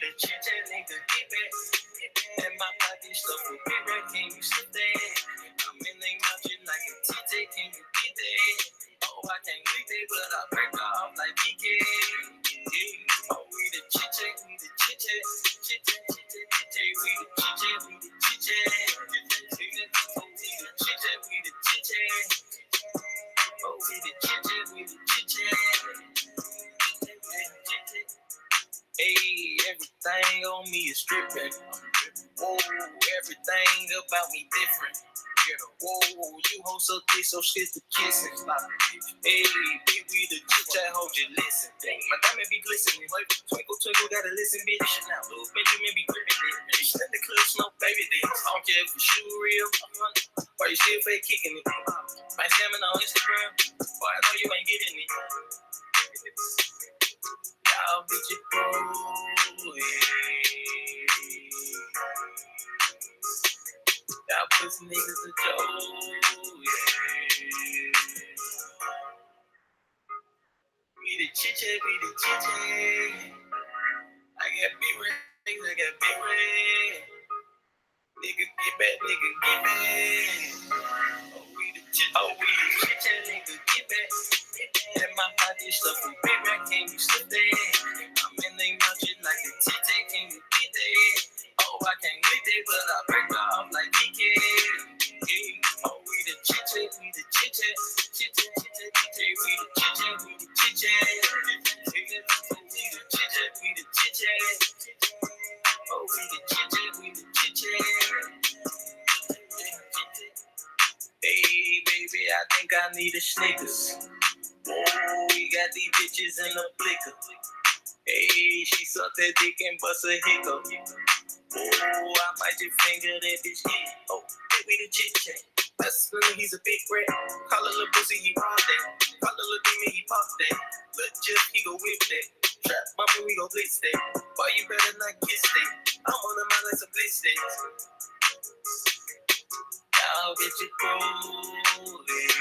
the chit chat, nigga, get back. And my pocket stuff with big red, can you slip that? I'm in they mouth just like a TJ, can you get that? Oh, I can't leave it, but I break off like PK. Yeah. Oh, we the chit chat, we the chit chat, chit chat, chit chat, chit chat, we the chit chat, we the chit chat. Oh, we the chit chat, we the chit chat. Oh, we the chit chat, we the chit chat. Hey, everything on me is stripping. Whoa, everything about me different. Whoa, you hold so thick, so shit to kissing. Hey, big we the chit chat, hold you listen. My diamond be glistening. Twinkle, twinkle, gotta listen, bitch. Now, little Benjamin be gripping it. Bitch, let the club smoke, baby, then. I don't care if the shoe real. Or you still fake kicking it. My stamina on Instagram. Boy, I know you ain't getting it. I'll beat you through it. Y'all pussy niggas a joke, yeah. We the chit chat, we the chit chat. I got big rings, I got big rings. Nigga get back, nigga get back. Oh, we the chit chat, nigga get back. And my pocket stuff with big red, can you slip that? I'm in they mouth just like a TJ, can you get that? Oh, I can't lick that, but I break off like PK. Yeah. Oh, we the chit chat, we the chit chat, chit chat, chit chat, chit chat, we the chit chat, we the chit chat. We the chit chat, we the chit chat. Oh, we the chit chat, we the chit chat. Hey, baby, I think I need a Snickers. Oh, we got these bitches in the flicker. Hey, she sucked that dick and bust a hiccup. Oh, I might just finger that bitch in. Oh, hey, we the chit chat. That's when he's a big rat. Call a little pussy, he pop that. Call a little demon, he pop that. Little Jeff, he go whip that. Trap bumpin', we go blitz that. Boy, you better not kiss that. I'm on the mind like some blitz that. I'll get you through it.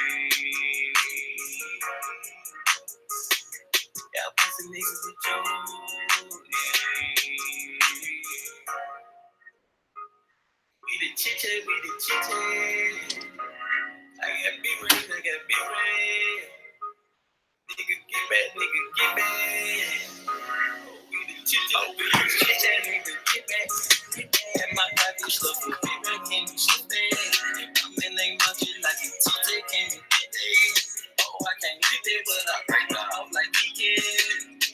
Y'all pussy niggas a joke, yeah. We the chit chat, we the chit chat. I got big rings, I got big rings. Nigga get back, nigga get back. Oh, we the chit chat, nigga get back. And my pocket stuff with big red, can you slip that? I'm in they mouth just like a TJ, can you get that? Oh, I can't lick that, but I break off like PK.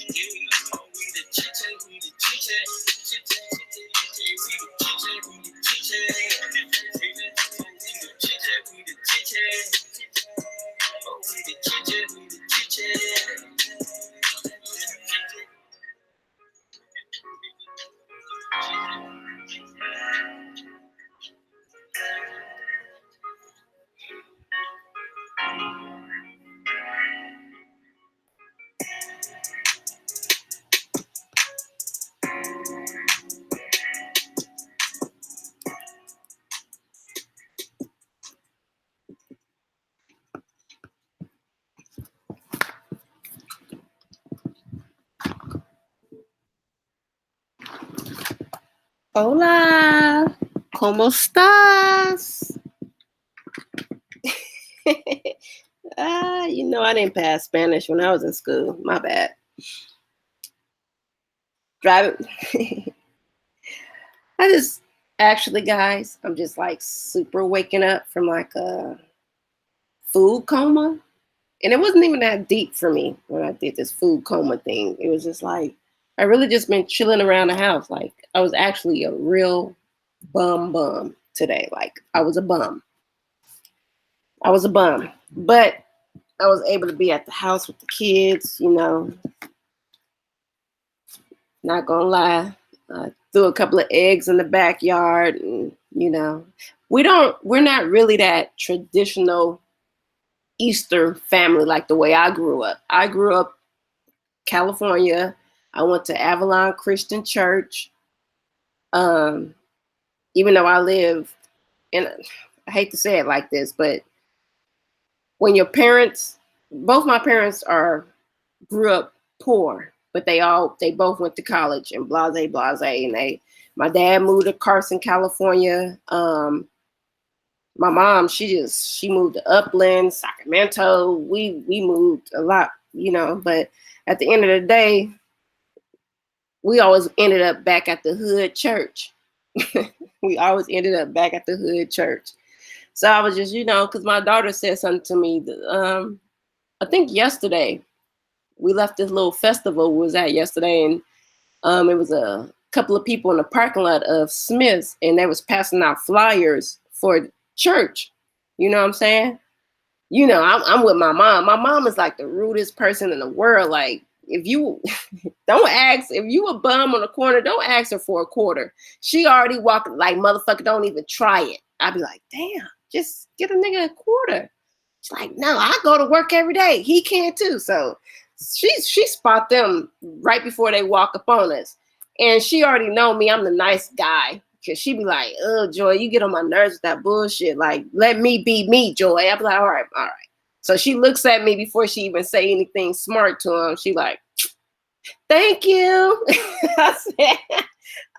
Yeah. Oh, we the chit chat, we the chit chat, chit chat, chit chat, chit chat, we the chit chat, we the chit chat. We the chit chat, we the chit chat. Oh, we the chit chat, we the chit chat. Hola, ¿cómo estás? You know I didn't pass Spanish when I was in school. My bad. Driving. Guys, I'm just like super waking up from like a food coma. And it wasn't even that deep for me when I did this food coma thing. It was just like, I really just been chilling around the house. Like I was actually a real bum today. Like I was a bum. But I was able to be at the house with the kids, you know. Not gonna lie. I threw a couple of eggs in the backyard and, you know, we're not really that traditional Easter family like the way I grew up. I grew up California. I went to Avalon Christian Church. Even though I live in, I hate to say it like this, but when your parents, both my parents grew up poor, but they both went to college and blase blase. And my dad moved to Carson, California. My mom, she moved to Upland, Sacramento. We moved a lot, but at the end of the day, we always ended up back at the hood church. We always ended up back at the hood church. So I was just, because my daughter said something to me. I think yesterday, we left this little festival we was at yesterday, and it was a couple of people in the parking lot of Smith's, and they was passing out flyers for church. You know what I'm saying? I'm with my mom. My mom is like the rudest person in the world. Like, if you don't ask, if you a bum on the corner, don't ask her for a quarter. She already walking like, motherfucker, don't even try it. I'd be like, damn, just get a nigga a quarter. She's like, no, I go to work every day. He can too. So she spot them right before they walk up on us. And she already know me. I'm the nice guy. Cause she be like, oh, Joy, you get on my nerves with that bullshit. Like, let me be me, Joy. I be like, all right. So she looks at me before she even say anything smart to him. She like, thank you. I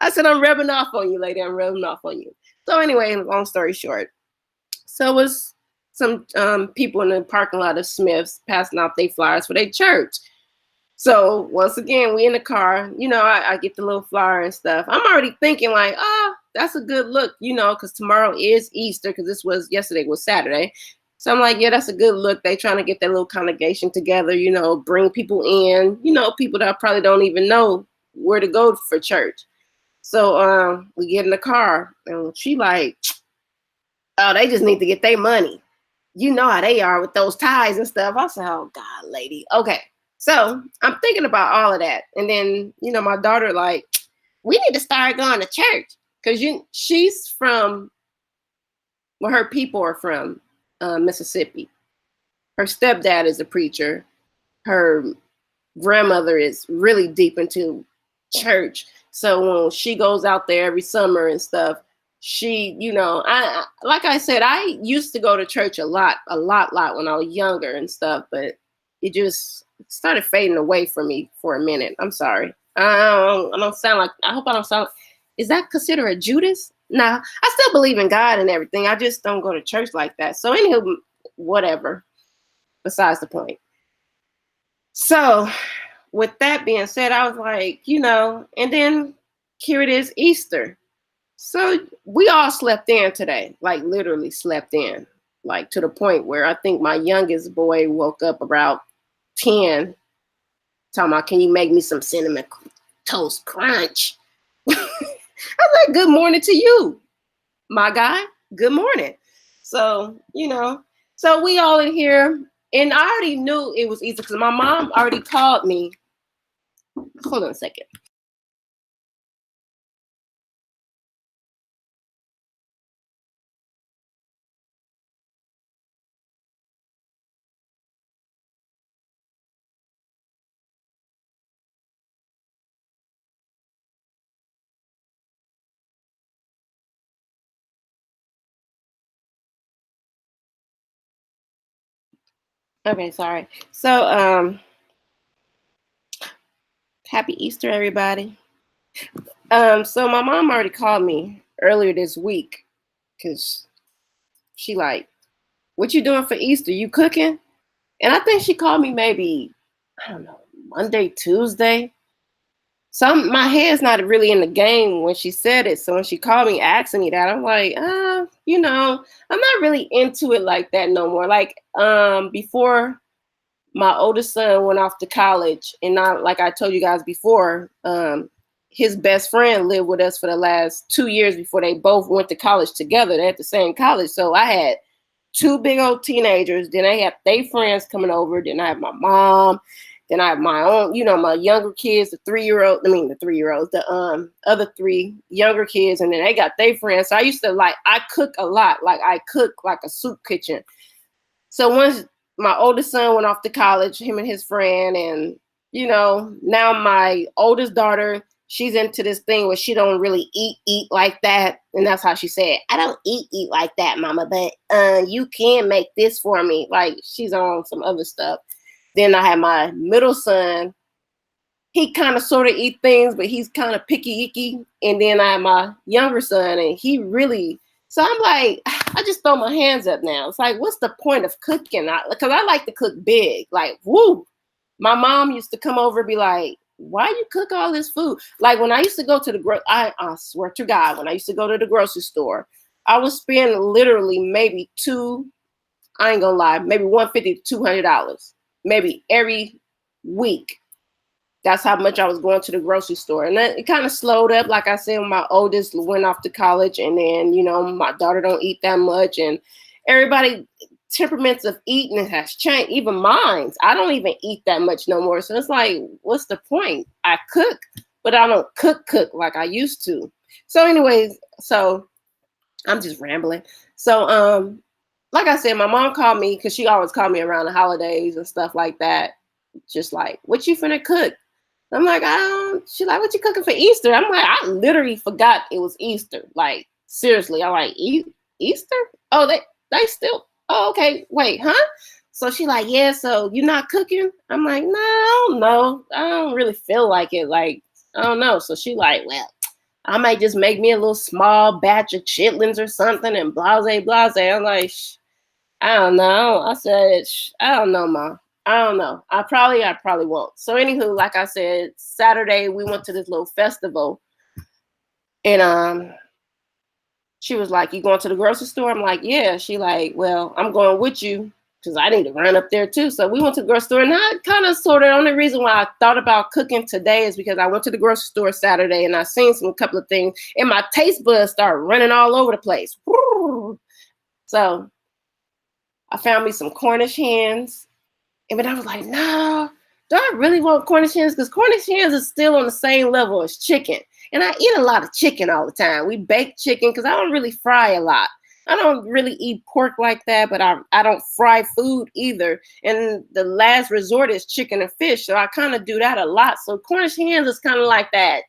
said, I'm rubbing off on you, lady. I'm rubbing off on you. So anyway, long story short. So it was some people in the parking lot of Smith's passing out their flyers for their church. So once again, we in the car, I get the little flyer and stuff. I'm already thinking like, that's a good look, because tomorrow is Easter, because yesterday was Saturday. So I'm like, yeah, that's a good look. They trying to get their little congregation together, bring people in, people that probably don't even know where to go for church. So we get in the car, and she like, oh, they just need to get their money. You know how they are with those ties and stuff. I said, oh God, lady. Okay. So I'm thinking about all of that. And then, my daughter like, we need to start going to church. Because she's from, well, her people are from Mississippi. Her stepdad is a preacher. Her grandmother is really deep into church. So when she goes out there every summer and stuff, she, I like I said, I used to go to church a lot when I was younger and stuff, but it just started fading away from me for a minute. I'm sorry. I don't sound like, I hope I don't sound, is that considered a Judas? Nah, I still believe in God and everything. I just don't go to church like that. So anywho, whatever, besides the point. So with that being said, I was like, and then here it is, Easter. So we all slept in today, like literally slept in, like to the point where I think my youngest boy woke up about 10, talking about, can you make me some cinnamon toast crunch? I was like, good morning to you, my guy. Good morning. So, so we all in here, and I already knew it was Easter because my mom already called me. Hold on a second. Okay, sorry. So, happy Easter, everybody. So my mom already called me earlier this week because she like, what you doing for Easter? You cooking? And I think she called me maybe, I don't know, Monday, Tuesday. My head's not really in the game when she said it. So when she called me asking me that, I'm like, I'm not really into it like that no more. Like, before my oldest son went off to college, and not like I told you guys before, his best friend lived with us for the last 2 years before they both went to college together. They're at the same college. So I had two big old teenagers. Then I had their friends coming over. Then I have my mom. Then I have my own, my younger kids, the 3-year-olds, the other 3 younger kids. And then they got their friends. So I used to I cook a lot. Like I cook like a soup kitchen. So once my oldest son went off to college, him and his friend, and, now my oldest daughter, she's into this thing where she don't really eat like that. And that's how she said, I don't eat like that, mama, but you can make this for me. Like she's on some other stuff. Then I had my middle son. he kind of sort of eat things, but he's kind of picky icky. And then I have my younger son, and he really. So I'm like, I just throw my hands up now. It's like, what's the point of cooking? Because I like to cook big, like woo. My mom used to come over and be like, why you cook all this food? Like when I used to go to I swear to God, when I used to go to the grocery store, I would spend literally maybe I ain't gonna lie, maybe $150 to $200, maybe every week. That's how much I was going to the grocery store. And then it kind of slowed up. Like I said, when my oldest went off to college, and then, my daughter don't eat that much, and everybody temperaments of eating has changed. Even mine. I don't even eat that much no more. So it's like, what's the point? I cook, but I don't cook like I used to. So anyways, so I'm just rambling. So like I said, my mom called me because she always called me around the holidays and stuff like that. Just like, what you finna cook? I'm like, I don't. She's like, what you cooking for Easter? I'm like, I literally forgot it was Easter. Like, seriously, I'm like, Easter? Oh, they still. Oh, okay. Wait, huh? So she like, yeah. So you not cooking? I'm like, no, I don't know. I don't really feel like it. Like, I don't know. So she like, well, I might just make me a little small batch of chitlins or something and blase blase. I'm like, I don't know. I said, I don't know, Ma. I don't know. I probably won't. So anywho, like I said, Saturday we went to this little festival, and she was like, "You going to the grocery store?" I'm like, "Yeah." She like, "Well, I'm going with you because I need to run up there too." So we went to the grocery store, and I kind of sort of. The only reason why I thought about cooking today is because I went to the grocery store Saturday and I seen some couple of things, and my taste buds started running all over the place. So I found me some Cornish hens. And then I was like, no, do I really want Cornish hens? Because Cornish hens is still on the same level as chicken. And I eat a lot of chicken all the time. We bake chicken because I don't really fry a lot. I don't really eat pork like that, but I don't fry food either. And the last resort is chicken and fish. So I kind of do that a lot. So Cornish hens is kind of like that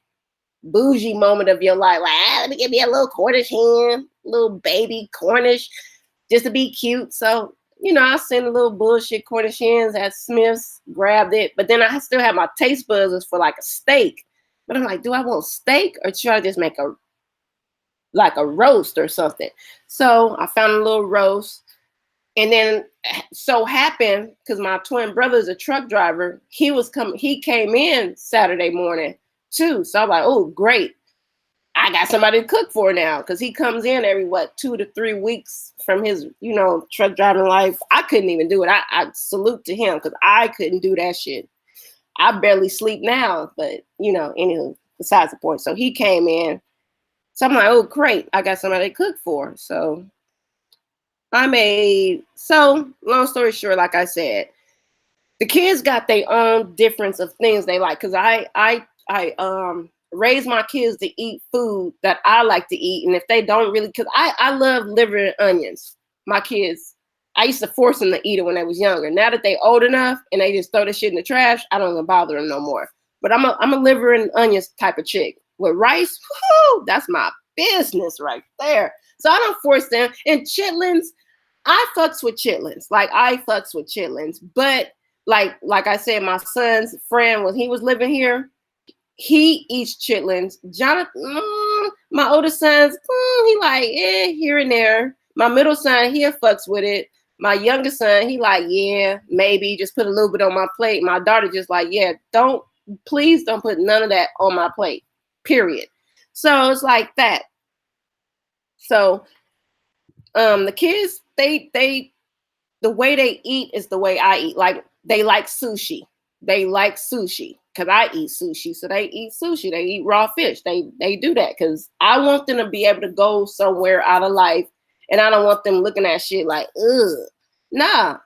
bougie moment of your life. Like, let me give me a little Cornish hen, little baby Cornish, just to be cute. So I seen a little bullshit Cornish hens at Smith's, grabbed it, but then I still have my taste buds for like a steak. But I'm like, do I want steak or should I just make a roast or something? So I found a little roast, and then so happened because my twin brother's a truck driver. He came in Saturday morning too. So I'm like, oh great. I got somebody to cook for now because he comes in every 2 to 3 weeks from his, truck driving life. I couldn't even do it. I salute to him because I couldn't do that shit. I barely sleep now, but anywho, besides the point. So he came in. So I'm like, oh great, I got somebody to cook for. So long story short, like I said, the kids got their own difference of things they like because I raise my kids to eat food that I like to eat. And if they don't really, because I love liver and onions. My kids, I used to force them to eat it when they was younger. Now that they old enough and they just throw the shit in the trash, I don't even bother them no more. But I'm a liver and onions type of chick. With rice, that's my business right there. So I don't force them. And chitlins, I fucks with chitlins. But like I said, my son's friend, when he was living here, he eats chitlins. Jonathan, my oldest son's, he like, here and there. My middle son, he fucks with it. My youngest son, he like, yeah, maybe just put a little bit on my plate. My daughter just like, yeah, please don't put none of that on my plate, period. So it's like that. So the kids, they the way they eat is the way I eat. Like they like sushi. Because I eat sushi. So they eat sushi. They eat raw fish. They do that because I want them to be able to go somewhere out of life. And I don't want them looking at shit like, ugh. Nah.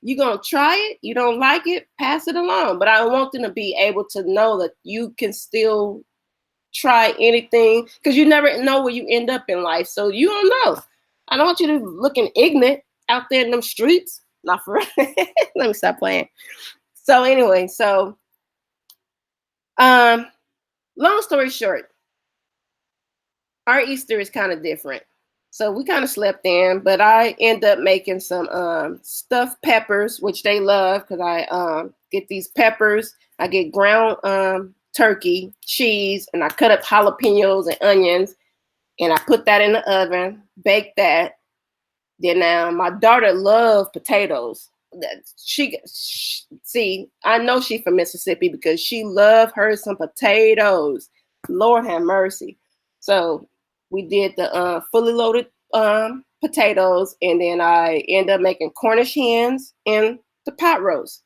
You gonna try it? You don't like it? Pass it along. But I want them to be able to know that you can still try anything because you never know where you end up in life. So you don't know. I don't want you to looking ignorant out there in them streets. Not for let me stop playing. So anyway, long story short, our Easter is kind of different. So we kind of slept in, but I end up making some stuffed peppers, which they love because I get these peppers. I get ground turkey, cheese, and I cut up jalapenos and onions, and I put that in the oven, bake that. Then now my daughter loves potatoes. See, I know she from Mississippi because she loved her some potatoes. Lord have mercy. So we did the fully loaded potatoes, and then I end up making Cornish hens and the pot roast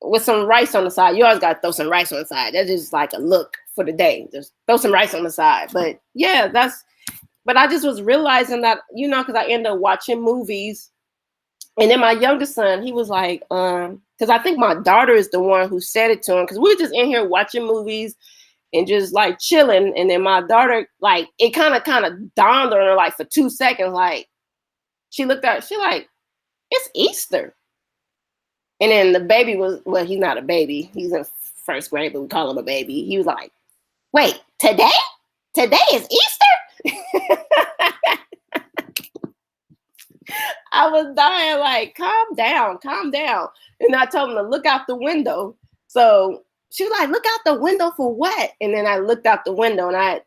with some rice on the side. You always got to throw some rice on the side. That's just like a look for the day. Just throw some rice on the side. But yeah, but I just was realizing that, because I end up watching movies. And then my youngest son, he was like, because I think my daughter is the one who said it to him, because we were just in here watching movies and just like chilling. And then my daughter, like, it kind of dawned on her, like, for 2 seconds, like, she looked at, she like, it's Easter. And then the baby was, well, he's not a baby. He's in first grade, but we call him a baby. He was like, wait, today? Today is Easter? I was dying, like, calm down. And I told him to look out the window. So she was like, look out the window for what? And then I looked out the window, and I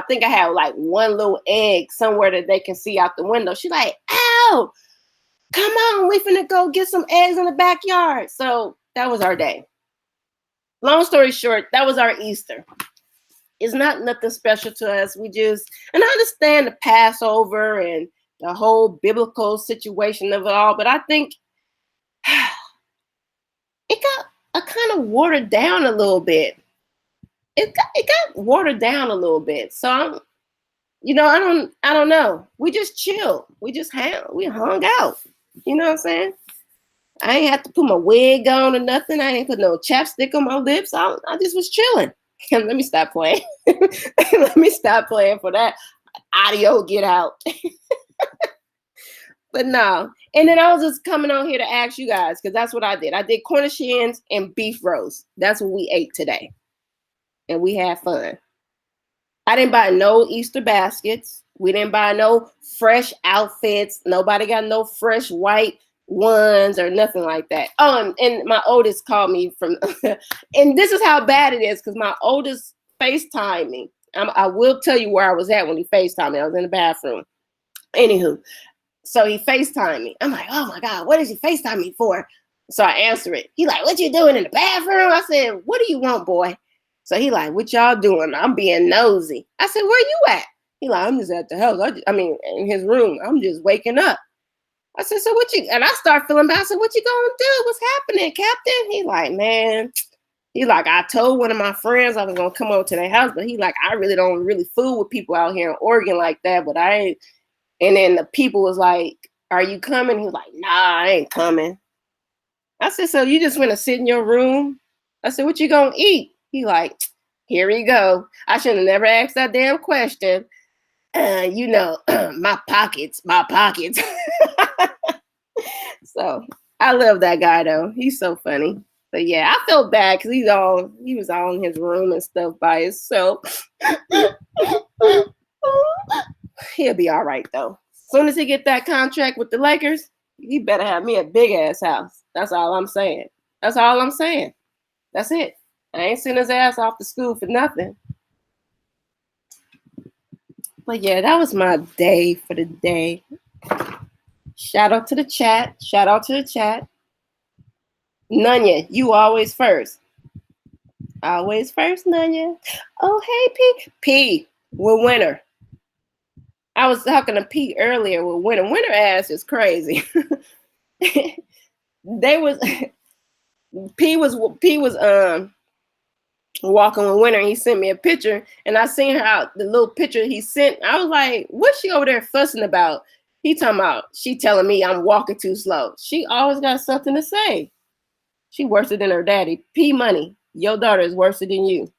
think I had like one little egg somewhere that they can see out the window. She's like, ow, come on, we finna go get some eggs in the backyard. So that was our day. Long story short, that was our Easter. It's not nothing special to us. And I understand the Passover and the whole biblical situation of it all, but I think it got kind of watered down a little bit. It got watered down a little bit. So I don't know. We just chilled. We hung out. You know what I'm saying? I ain't have to put my wig on or nothing. I ain't put no chapstick on my lips. I just was chilling. Let me stop playing. Let me stop playing for that audio get out. But no. And then I was just coming on here to ask you guys, because that's what I did. I did Cornish hens and beef roast. That's what we ate today. And we had fun. I didn't buy no Easter baskets. We didn't buy no fresh outfits. Nobody got no fresh white ones or nothing like that. Oh, and my oldest called me from, and this is how bad it is, because my oldest FaceTimed me. I will tell you where I was at when he FaceTimed me. I was in the bathroom. Anywho, so he FaceTimed me. I'm like, oh my God, what is he FaceTime me for? So I answer it. He like, what you doing in the bathroom? I said, what do you want, boy? So he like, what y'all doing? I'm being nosy. I said, where you at? He like, I'm just at the house. In his room. I'm just waking up. I said, so what you, and I start feeling bad. I said, what you gonna do? What's happening, Captain? He like, man, I told one of my friends I was gonna come over to their house, but he like, I really don't really fool with people out here in Oregon like that, but I ain't. And then the people was like, are you coming? He was like, nah, I ain't coming. I said, so you just want to sit in your room? I said, what you gonna eat? He like, here we go. I should have never asked that damn question. My pockets. So I love that guy though. He's so funny. But yeah, I felt bad because he was all in his room and stuff by himself. He'll be all right though. As soon as he get that contract with the Lakers, he better have me a big ass house. That's all I'm saying. That's it. I ain't send his ass off to school for nothing. But yeah, that was my day for the day. Shout out to the chat. Nunya, you always first. Always first, Nunya. Oh, hey, P. P, we're winner. I was talking to P earlier with winner. Winner ass is crazy. P was walking with Winter, and he sent me a picture, and I seen her out the little picture he sent. I was like, what's she over there fussing about? He talking about, she telling me I'm walking too slow. She always got something to say. She worse than her daddy. P Money, your daughter is worse than you.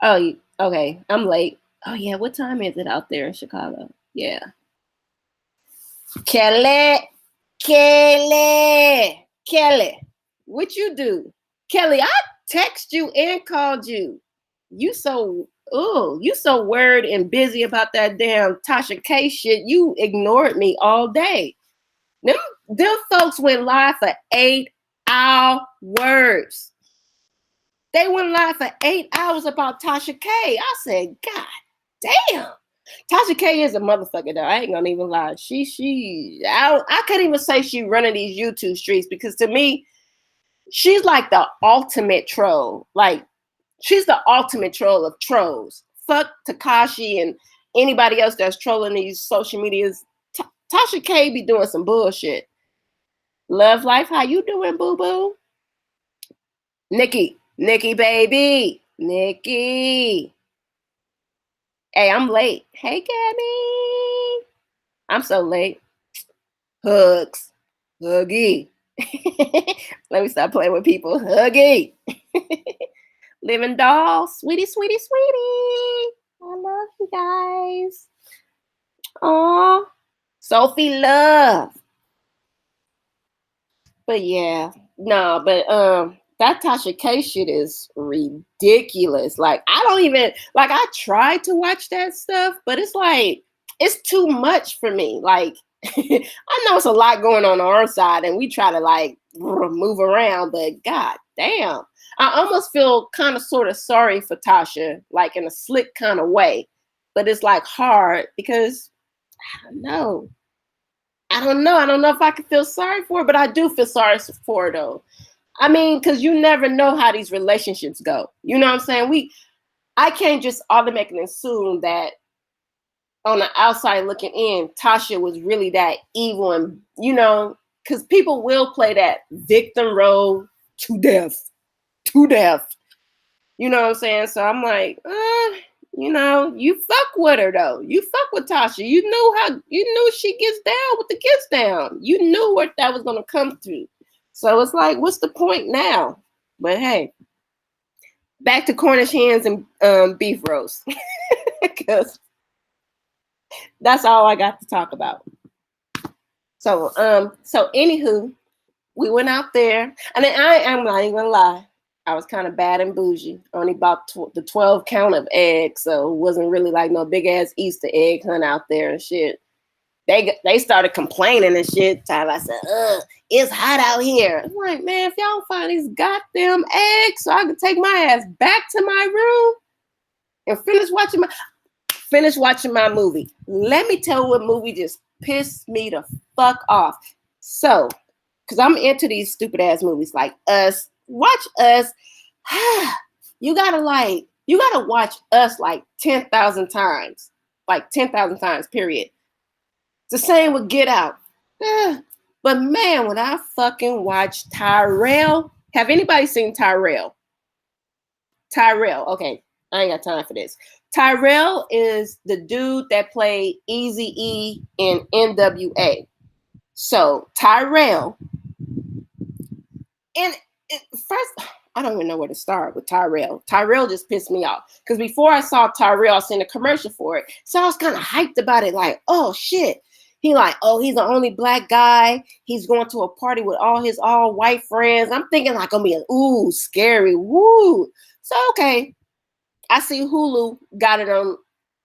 Oh, okay, I'm late. Oh yeah, what time is it out there in Chicago? Yeah. Kelly, what you do? Kelly, I text you and called you. You so ooh, you so worried and busy about that damn Tasha K shit. You ignored me all day. Them folks went live for 8 hours. They went live for 8 hours about Tasha K. I said, God damn. Tasha K is a motherfucker though. I ain't gonna even lie. I couldn't even say she running these YouTube streets because to me, she's like the ultimate troll. Like, she's the ultimate troll of trolls. Fuck Takashi and anybody else that's trolling these social medias. Tasha K be doing some bullshit. Love Life, how you doing, boo-boo? Nikki baby. Nikki. Hey, I'm late. Hey, Gabby. I'm so late. Hugs. Huggy. Let me stop playing with people. Huggy. Living doll. Sweetie. I love you guys. Aw. Sophie Love. But yeah. No, but that Tasha K shit is ridiculous. Like, I don't even, like, I tried to watch that stuff, but it's like, it's too much for me. Like, I know it's a lot going on our side, and we try to, like, move around, but god damn. I almost feel kind of sort of sorry for Tasha, like, in a slick kind of way. But it's, like, hard because, I don't know. I don't know if I can feel sorry for her, but I do feel sorry for her, though. I mean, because you never know how these relationships go. You know what I'm saying? I can't just automatically assume that on the outside looking in, Tasha was really that evil and, you know, because people will play that victim role to death. You know what I'm saying? So I'm like, you know, you fuck with her though. You fuck with Tasha. You knew she gets down with the gets down. You knew what that was gonna come through. So it's like, what's the point now? But hey, back to Cornish hens and beef roast. Because that's all I got to talk about. So anywho, we went out there, and then I'm not even gonna lie, I was kind of bad and bougie. Only bought the 12 count of eggs, so it wasn't really like no big ass Easter egg hunt out there and shit. They started complaining and shit. I said, it's hot out here. I'm like, man, if y'all don't find these goddamn eggs so I can take my ass back to my room and finish watching my movie. Let me tell you what movie just pissed me the fuck off. So, because I'm into these stupid ass movies like Us. Watch Us. You gotta watch Us like 10,000 times. Like 10,000 times, period. It's the same with Get Out. But man, when I fucking watch Tyrell, have anybody seen Tyrell? Okay, I ain't got time for this. Tyrell is the dude that played Eazy-E in NWA. So Tyrell, and first, I don't even know where to start with Tyrell. Tyrell just pissed me off because before I saw Tyrell, I seen a commercial for it, so I was kind of hyped about it. Like, oh shit, he's the only black guy. He's going to a party with all his all white friends. I'm thinking like gonna be scary, woo. So okay, I see Hulu got it on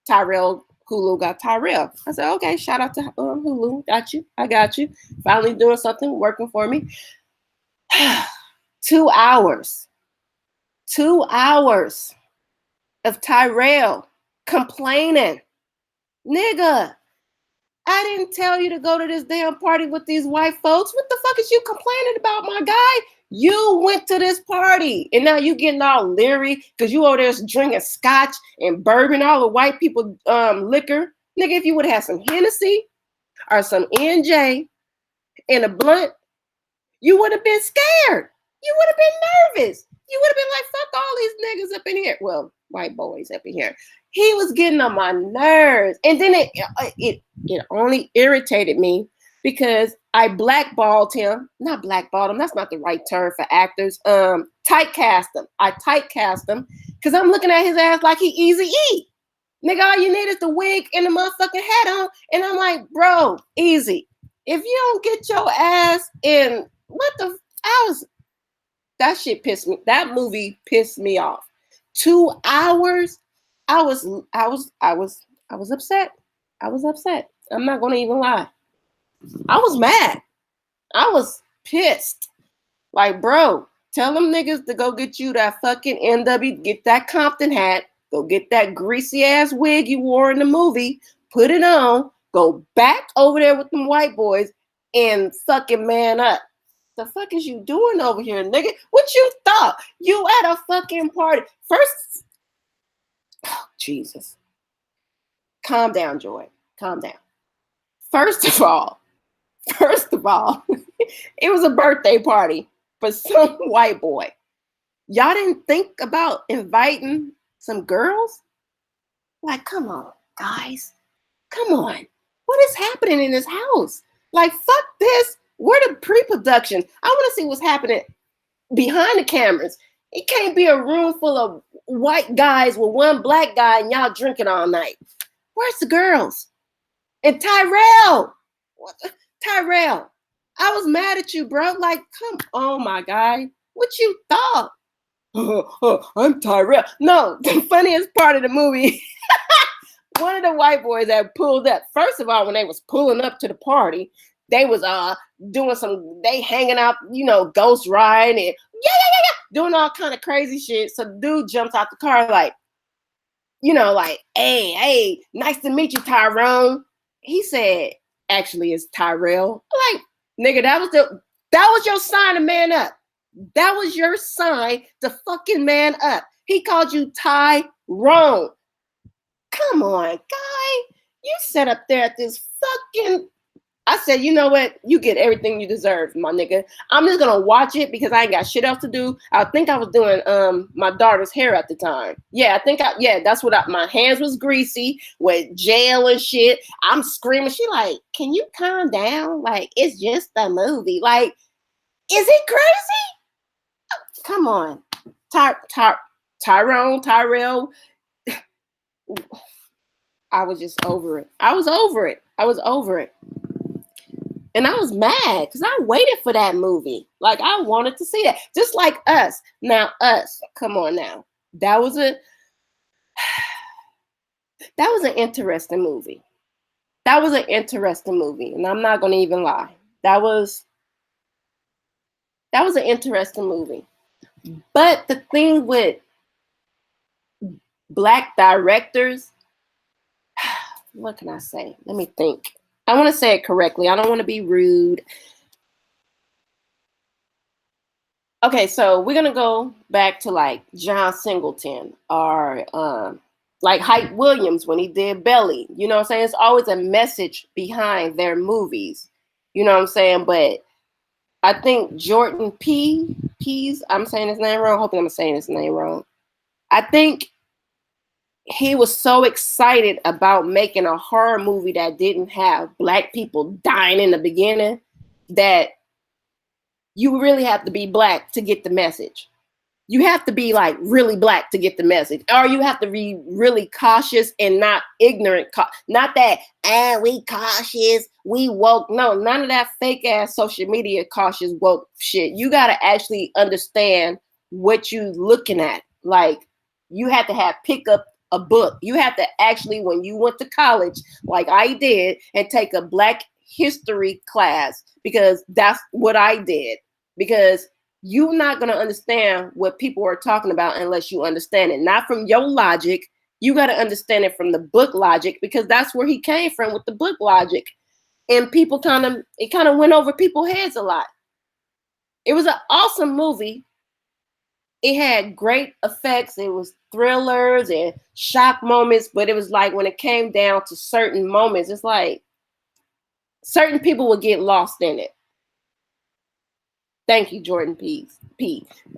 Tyrell. Hulu got Tyrell. I said, okay, shout out to Hulu. Got you. I got you. Finally doing something, working for me. 2 hours. 2 hours of Tyrell complaining. Nigga, I didn't tell you to go to this damn party with these white folks. What the fuck is you complaining about, my guy? You went to this party and now you getting all leery because you over there drinking scotch and bourbon, all the white people liquor. Nigga, if you would have had some Hennessy or some NJ and a blunt, you would have been scared. You would have been nervous. You would have been like, fuck all these niggas up in here. Well, white boys up in here. He was getting on my nerves. And then it only irritated me because I blackballed him. Not blackballed him. That's not the right term for actors. Typecast him. I typecast him because I'm looking at his ass like he Eazy-E. Nigga, all you need is the wig and the motherfucking hat on. And I'm like, bro, easy. If you don't get your ass in, that shit pissed me. That movie pissed me off. 2 hours. I was I was upset. I was upset. I'm not gonna even lie. I was mad. I was pissed. Like, bro, tell them niggas to go get you that fucking NW, get that Compton hat, go get that greasy ass wig you wore in the movie, put it on, go back over there with them white boys and fucking man up. The fuck is you doing over here, nigga? What you thought? You at a fucking party. First, oh, Jesus. Calm down, Joy. Calm down. First of all, first of all, it was a birthday party for some white boy. Y'all didn't think about inviting some girls? Like, come on, guys. Come on. What is happening in this house? Like, fuck this. Where the pre-production? I want to see what's happening behind the cameras. It can't be a room full of white guys with one black guy and y'all drinking all night. Where's the girls? And Tyrell. What the? Tyrell. I was mad at you, bro. Like, come on, my guy. What you thought? I'm Tyrell. No, the funniest part of the movie, one of the white boys that pulled up. First of all, when they was pulling up to the party, they was doing they hanging out, ghost riding and doing all kind of crazy shit. So the dude jumps out the car like, like, hey, nice to meet you, Tyrone. He said, actually, it's Tyrell. Like, nigga, that was your sign to man up. That was your sign to fucking man up. He called you Tyrone. Come on, guy. You sat up there at this fucking... I said, you know what? You get everything you deserve, my nigga. I'm just gonna watch it because I ain't got shit else to do. I think I was doing my daughter's hair at the time. Yeah, that's what my hands was greasy with gel and shit. I'm screaming. She like, can you calm down? Like, it's just a movie. Like, is it crazy? Come on. Tyrone, Tyrell. I was just over it. I was over it. And I was mad because I waited for that movie. Like, I wanted to see that. Just like Us. Now, Us. Come on now. That was an interesting movie. That was an interesting movie. And I'm not going to even lie. That was an interesting movie. But the thing with Black directors, what can I say? Let me think. I want to say it correctly. I don't want to be rude. Okay, so we're going to go back to like John Singleton or like Hype Williams when he did Belly. You know what I'm saying? It's always a message behind their movies. You know what I'm saying? But I think Jordan Pease, I'm saying his name wrong. Hoping I'm saying his name wrong. I think he was so excited about making a horror movie that didn't have Black people dying in the beginning that you really have to be Black to get the message. You have to be like really Black to get the message, or you have to be really cautious and not ignorant. Not that, we cautious, we woke. No, none of that fake ass social media cautious woke shit. You got to actually understand what you looking at. Like, you have to pick up a book. You have to actually, when you went to college, like I did, and take a Black history class, because that's what I did. Because you're not going to understand what people are talking about unless you understand it. Not from your logic. You got to understand it from the book logic, because that's where he came from with the book logic. And people it kind of went over people's heads a lot. It was an awesome movie. It had great effects. It was thrillers and shock moments, but it was like when it came down to certain moments, it's like certain people would get lost in it. Thank you, Jordan P.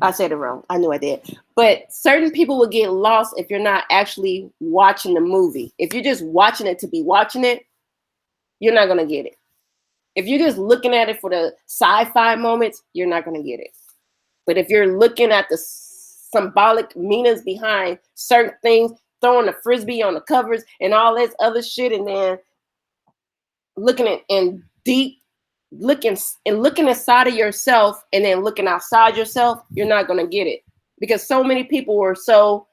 I said it wrong. I knew I did. But certain people will get lost if you're not actually watching the movie. If you're just watching it to be watching it, you're not going to get it. If you're just looking at it for the sci-fi moments, you're not going to get it. But if you're looking at the symbolic meanings behind certain things, throwing the frisbee on the covers and all this other shit, and then looking inside of yourself and then looking outside yourself, you're not going to get it. Because so many people were so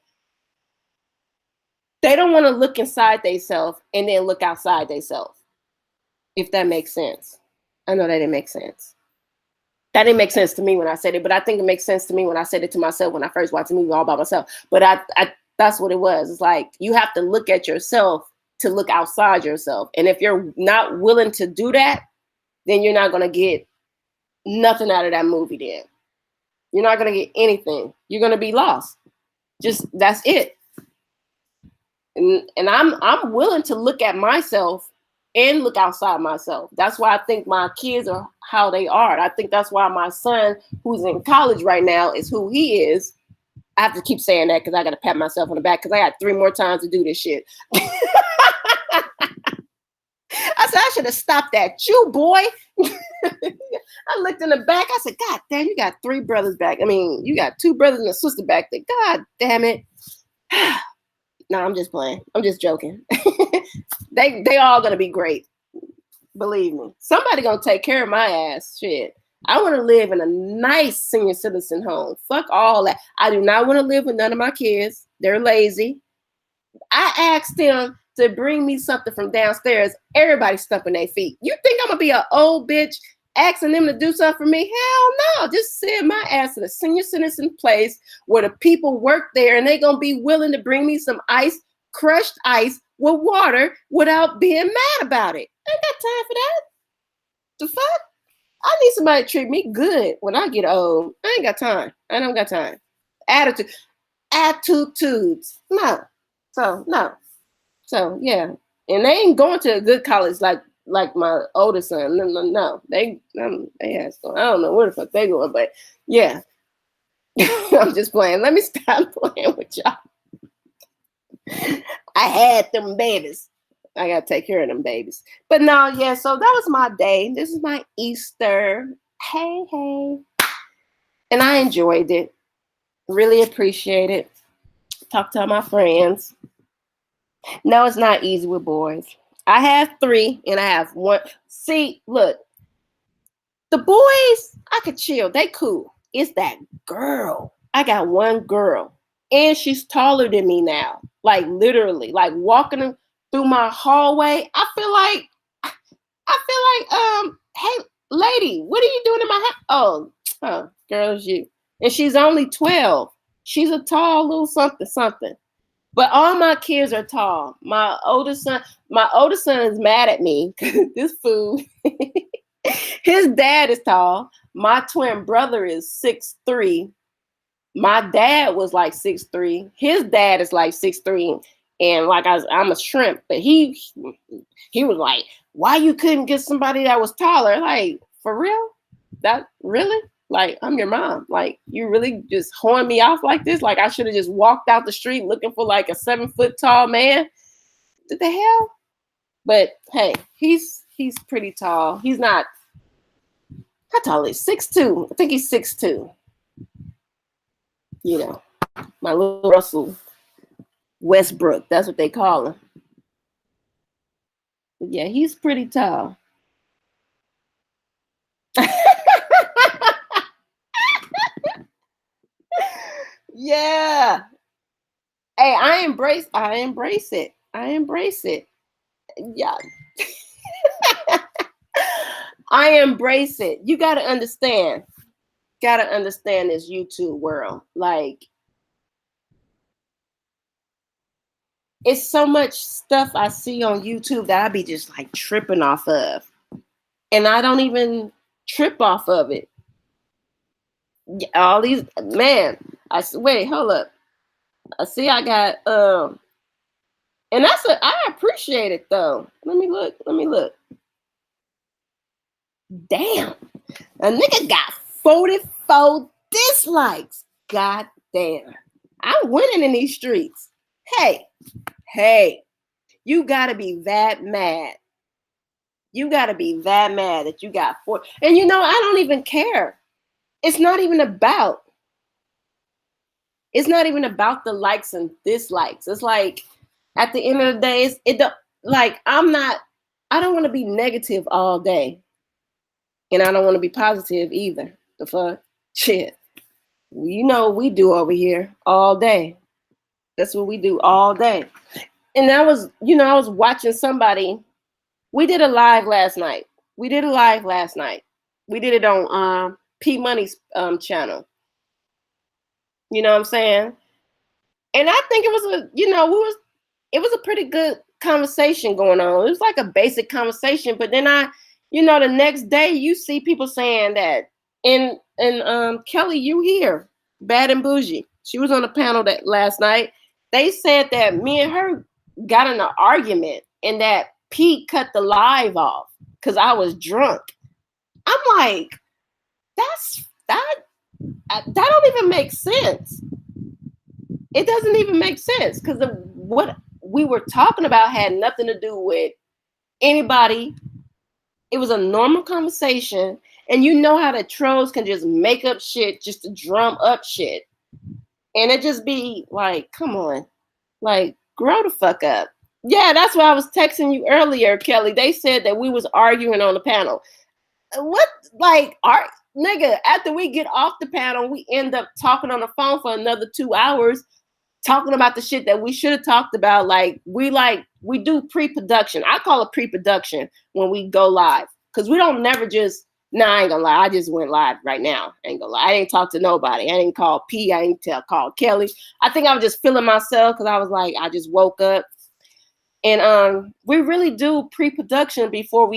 They don't want to look inside themselves and then look outside themselves. If that makes sense. I know that didn't make sense. That didn't make sense to me when I said it, but I think it makes sense to me when I said it to myself when I first watched the movie all by myself. But I that's what it was. It's like you have to look at yourself to look outside yourself. And if you're not willing to do that, then you're not going to get nothing out of that movie then. You're not going to get anything. You're going to be lost. Just that's it. And I'm willing to look at myself and look outside myself. That's why I think my kids are how they are. I think that's why my son, who's in college right now, is who he is. I have to keep saying that because I got to pat myself on the back because I got 3 more times to do this shit. I said, I should have stopped at you, boy. I looked in the back. I said, God damn, you got 3 brothers back. I mean, you got 2 brothers and a sister back there. God damn it. No, I'm just playing. I'm just joking. They all gonna be great. Believe me. Somebody gonna take care of my ass. Shit. I want to live in a nice senior citizen home. Fuck all that. I do not want to live with none of my kids. They're lazy. I asked them to bring me something from downstairs. Everybody stumping their feet. You think I'm gonna be an old bitch asking them to do something for me? Hell no. Just send my ass to the senior citizen place where the people work there and they gonna be willing to bring me some ice, crushed ice with water without being mad about it. I ain't got time for that. The fuck? I need somebody to treat me good when I get old. I ain't got time. I don't got time. Attitudes. No. No. So yeah. And they ain't going to a good college like my older son. No. They ass going. I don't know where the fuck they going, but yeah. I'm just playing. Let me stop playing with y'all. I had them babies. I gotta take care of them babies. But no, yeah, so that was my day. This is my Easter. Hey. And I enjoyed it. Really appreciate it. Talk to all my friends. No, it's not easy with boys. I have 3 and I have 1. See, look. The boys, I could chill. They cool. It's that girl. I got 1 girl. And she's taller than me now. Like literally. Like walking through my hallway, I feel like, hey, lady, what are you doing in my house? Oh, girl, it's you. And she's only 12. She's a tall little something. But all my kids are tall. My older son is mad at me because this fool, his dad is tall. My twin brother is 6'3". My dad was like 6'3". His dad is like 6'3". And like I'm a shrimp, but he was like, why you couldn't get somebody that was taller? Like, for real? That really? Like, I'm your mom. Like, you really just horn me off like this? Like, I should have just walked out the street looking for like a 7-foot tall man. What the hell? But hey, he's pretty tall. He's not, how tall is he? 6'2". I think he's 6'2". You know, my little Russell Westbrook. That's what they call him. Yeah, he's pretty tall. Yeah. Hey, I embrace it. I embrace it. Yeah. I embrace it. You got to understand. Got to understand this YouTube world. Like, it's so much stuff I see on YouTube that I be just like tripping off of. And I don't even trip off of it. All these, man, wait, hold up. I see I got, and I appreciate it though. Let me look. Damn, a nigga got 44 dislikes. God damn. I'm winning in these streets. Hey, you gotta be that mad. You gotta be that mad that you got 4. And you know, I don't even care. It's not even about the likes and dislikes. It's like at the end of the day, I don't want to be negative all day. And I don't want to be positive either. The fuck? Shit. You know what we do over here all day. That's what we do all day. And I was watching somebody. We did a live last night. We did a live last night. We did it on P Money's channel. You know what I'm saying? And I think it was it was a pretty good conversation going on. It was like a basic conversation, but then the next day you see people saying that and Kelly, you here, Bad and Bougie. She was on a panel that last night. They said that me and her got in an argument and that Pete cut the live off because I was drunk. I'm like, that don't even make sense. It doesn't even make sense because what we were talking about had nothing to do with anybody. It was a normal conversation, and you know how the trolls can just make up shit just to drum up shit, and it just be like, come on, like grow the fuck up. Yeah, that's why I was texting you earlier, Kelly. They said that we was arguing on the panel. What, like, nigga? After we get off the panel, we end up talking on the phone for another 2 hours talking about the shit that we should have talked about. We do pre-production. I call it pre-production when we go live. Cause we don't never just, I ain't gonna lie. I just went live right now. I ain't gonna lie. I ain't talk to nobody. I didn't call P. I didn't call Kelly. I think I was just feeling myself because I was like, I just woke up. And we really do pre-production before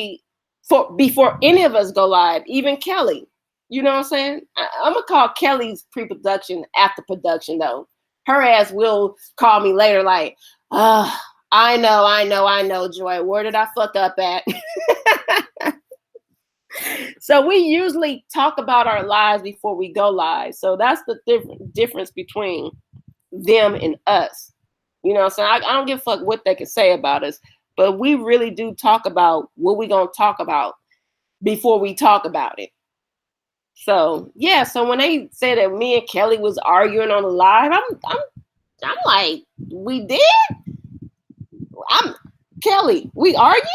any of us go live, even Kelly. You know what I'm saying? I'm gonna call Kelly's pre-production after production though. Her ass will call me later like, I know, Joy. Where did I fuck up at? So we usually talk about our lives before we go live. So that's the difference between them and us. You know what I'm saying? I don't give a fuck what they can say about us, but we really do talk about what we're going to talk about before we talk about it. So, yeah, so when they said that me and Kelly was arguing on the live, I'm like, we did? Kelly, we argued?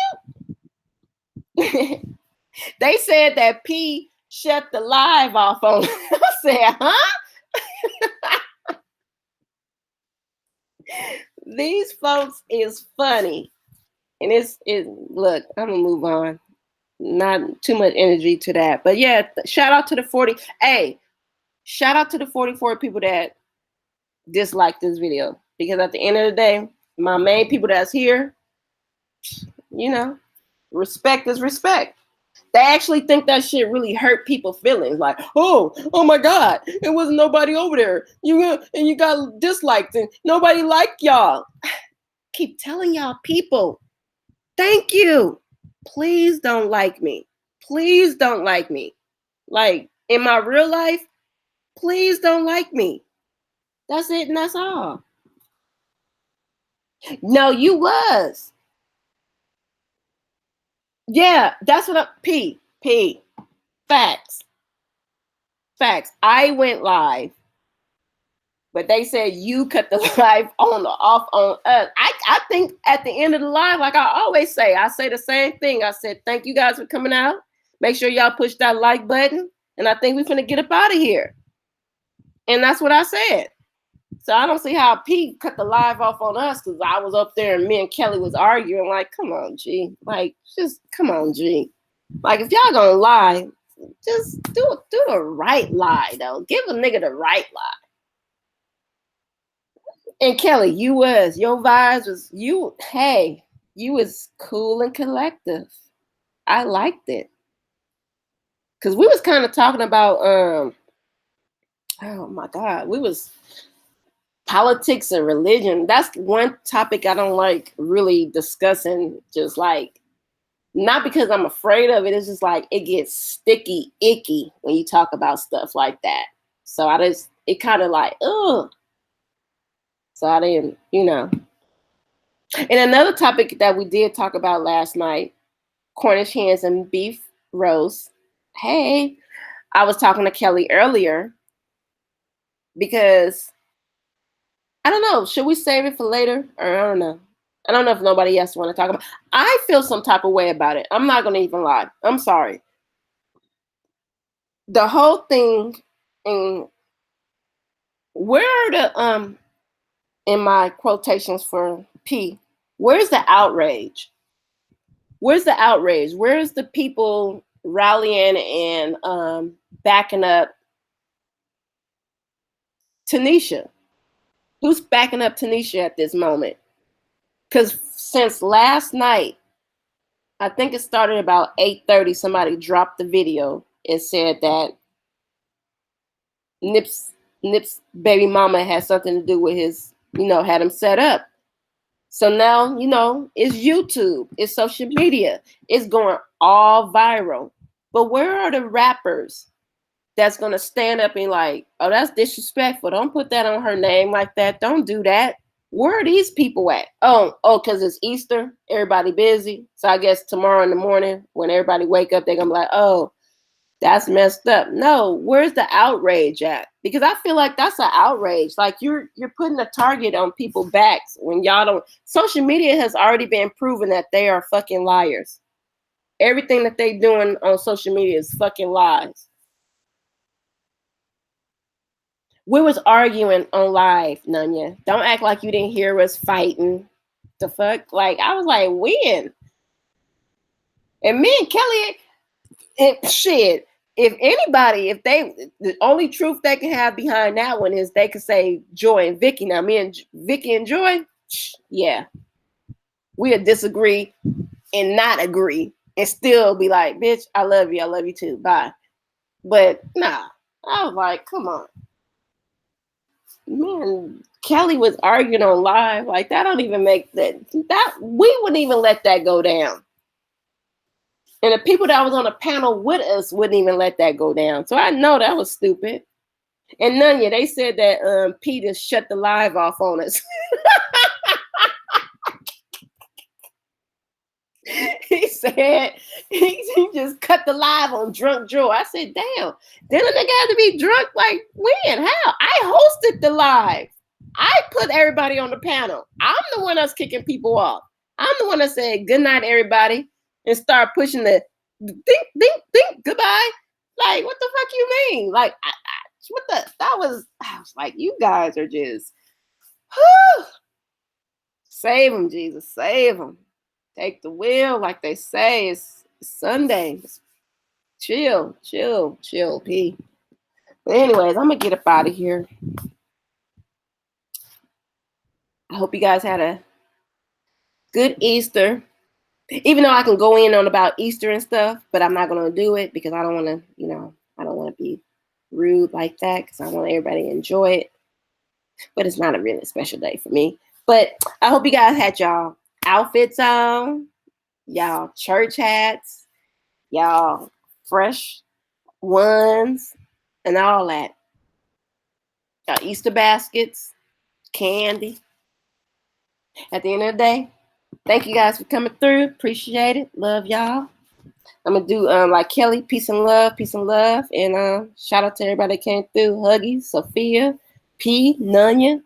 They said that P shut the live off on. I said, huh? These folks is funny. And look, I'm gonna move on. Not too much energy to that. But yeah, shout out to the 40. Hey, shout out to the 44 people that dislike this video. Because at the end of the day, my main people that's here, respect is respect. They actually think that shit really hurt people's feelings. Like, oh my God, it wasn't nobody over there. You got disliked and nobody liked y'all. Keep telling y'all people, thank you. Please don't like me. Please don't like me. Like in my real life, please don't like me. That's it and that's all. No, you was. Yeah, that's what P. Facts. I went live, but they said you cut the live off on us. I think at the end of the live, like I always say, I say the same thing. I said, thank you guys for coming out. Make sure y'all push that like button. And I think we're finna get up out of here. And that's what I said. So I don't see how Pete cut the live off on us because I was up there and me and Kelly was arguing. Like, come on, G. Like, just come on, G. Like, if y'all gonna lie, just do the right lie, though. Give a nigga the right lie. And Kelly, your vibes was you was cool and collective. I liked it. Cause we was kind of talking about oh my God, we was politics and religion. That's one topic I don't like really discussing, just like not because I'm afraid of it. It's just like it gets sticky, icky when you talk about stuff like that. So it kind of like, ugh. So I didn't, And another topic that we did talk about last night, Cornish hens and beef roast. Hey, I was talking to Kelly earlier because I don't know. Should we save it for later? Or I don't know. I don't know if nobody else want to talk about. I feel some type of way about it. I'm not gonna even lie. I'm sorry. The whole thing, and where are the in my quotations for P? Where's the outrage? Where's the outrage? Where's the people rallying and backing up Tanisha? Who's backing up Tanisha at this moment? Because since last night, I think it started about 8:30, somebody dropped the video and said that Nip's baby mama had something to do with his, had him set up. So now, it's YouTube, it's social media, it's going all viral. But where are the rappers that's going to stand up and like, oh, that's disrespectful. Don't put that on her name like that. Don't do that. Where are these people at? Oh, because it's Easter. Everybody busy. So I guess tomorrow in the morning when everybody wake up, they're going to be like, oh, that's messed up. No, where's the outrage at? Because I feel like that's an outrage. Like you're putting a target on people's backs when y'all don't. Social media has already been proven that they are fucking liars. Everything that they doing on social media is fucking lies. We was arguing on live, Nunya. Don't act like you didn't hear us fighting. The fuck? Like, I was like, when? And me and Kelly, shit, if anybody, the only truth they can have behind that one is they could say Joy and Vicky. Now, me and Vicky and Joy, yeah, we'll disagree and not agree and still be like, bitch, I love you too, bye. But nah, I was like, come on. Man, Kelly was arguing on live. Like, that don't even make that we wouldn't even let that go down. And the people that was on the panel with us wouldn't even let that go down. So I know that was stupid. And Nunya, they said that Peter shut the live off on us. He said he just cut the live on Drunk Joe. I said, damn, then the nigga had to be drunk? Like, when? How? I hosted the live. I put everybody on the panel. I'm the one that's kicking people off. I'm the one that said, good night, everybody, and start pushing the think, goodbye. Like, what the fuck you mean? Like, I was like, you guys are just, whew. Save them, Jesus, save them. Take the wheel, like they say. It's Sunday. Chill, P. But anyways, I'm gonna get up out of here. I hope you guys had a good Easter. Even though I can go in on about Easter and stuff, but I'm not gonna do it because I don't want to, I don't want to be rude like that because I want everybody to enjoy it. But it's not a really special day for me. But I hope you guys had y'all outfits on, y'all church hats, y'all fresh ones, and all that. Y'all Easter baskets, candy. At the end of the day, thank you guys for coming through. Appreciate it. Love y'all. I'm gonna do like Kelly, peace and love, and shout out to everybody that came through. Huggy, Sophia, P, Nunya.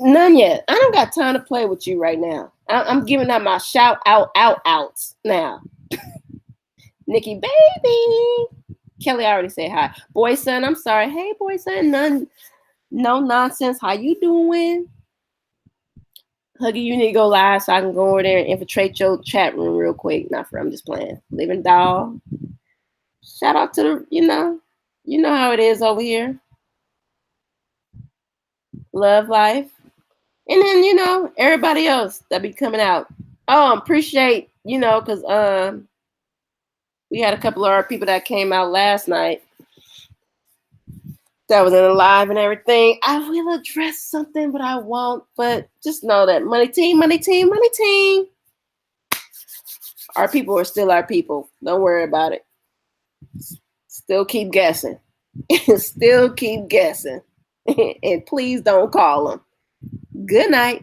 I don't got time to play with you right now. I'm giving out my shout outs now. Nikki, baby. Kelly already said hi. Boy, son, I'm sorry. Hey, boy, son, no nonsense. How you doing? Huggy, you need to go live so I can go over there and infiltrate your chat room real quick. Not for I'm just playing. Living doll. Shout out to the, you know how it is over here. Love life. And then, everybody else that be coming out. Oh, appreciate, because we had a couple of our people that came out last night that was in the live and everything. I will address something, but I won't. But just know that money team. Our people are still our people. Don't worry about it. Still keep guessing. Still keep guessing. And please don't call them. Good night.